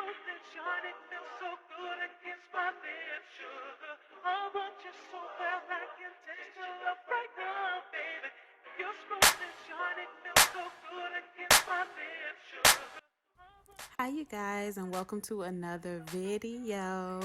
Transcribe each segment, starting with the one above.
smooth and shiny, feels so good against my lips, sugar. I want you so well I can taste your love right now, baby. You're smooth and shiny, feels so good against my lips, sugar. Hi you guys, and welcome to another video.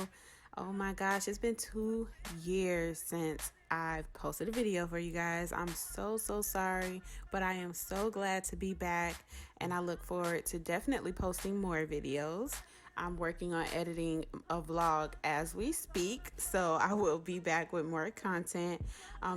Oh my gosh, it's been 2 years since I've posted a video for you guys. I'm so sorry, but I am so glad to be back, and I look forward to definitely posting more videos. I'm working on editing a vlog as we speak, so I will be back with more content.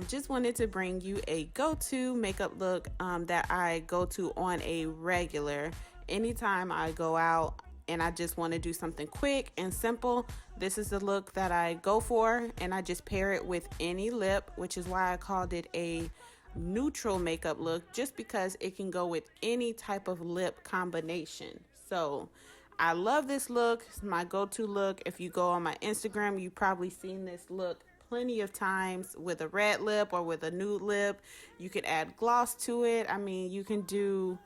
Just wanted to bring you a go-to makeup look that I go to on a regular. Anytime I go out and I just want to do something quick and simple, this is the look that I go for, and I just pair it with any lip, which is why I called it a neutral makeup look, just because it can go with any type of lip combination. So I love this look. It's my go-to look. If you go on my Instagram, you've probably seen this look plenty of times with a red lip or with a nude lip. You could add gloss to it. I mean, you can do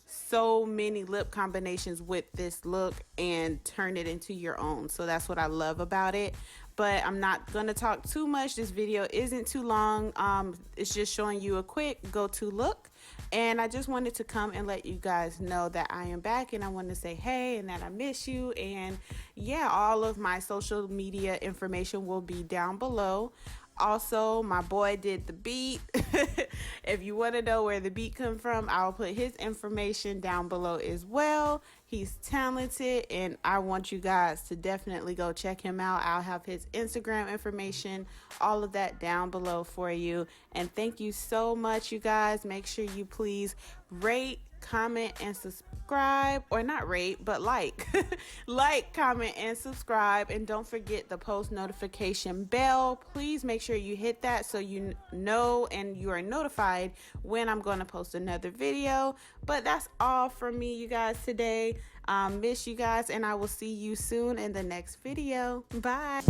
so many lip combinations with this look and turn it into your own. So that's what I love about it. But I'm not gonna talk too much. This video isn't too long. It's just showing you a quick go-to look, and I just wanted to come and let you guys know that I am back, and I want to say hey and that I miss you. And yeah, all of my social media information will be down below. Also, my boy did the beat. If you want to know where the beat come from, I'll put his information down below as well. He's talented, and I want you guys to definitely go check him out. I'll have his Instagram information, all of that down below for you. And thank you so much, you guys. Make sure you please rate, comment, and subscribe, or not rate, but like like, comment, and subscribe. And don't forget the post notification bell. Please make sure you hit that so you know and you are notified when I'm going to post another video. But that's all from me, you guys, today. Miss you guys, and I will see you soon in the next video. Bye.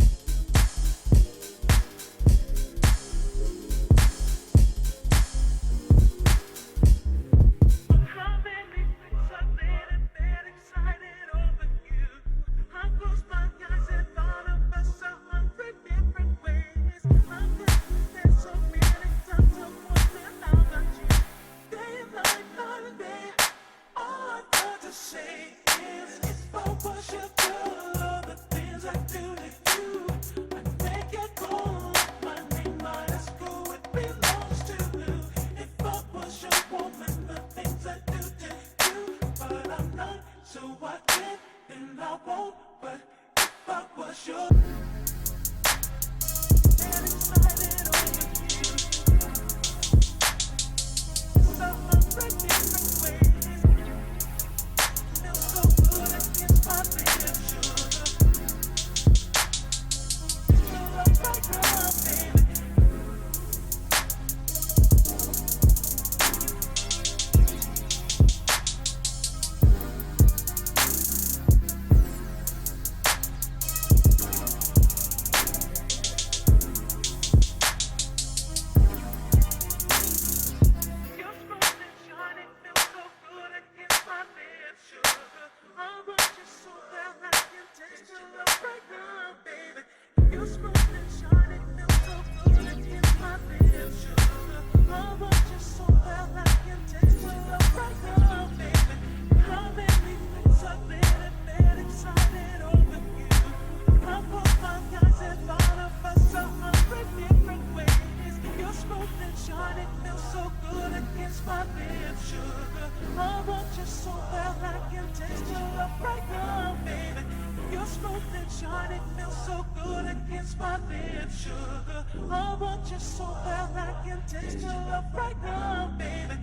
I want you so well I can taste your love right now, baby.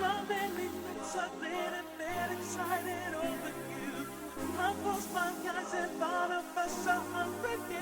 How many nights I've been in bed excited over you. I close my eyes and thought of us 100 years.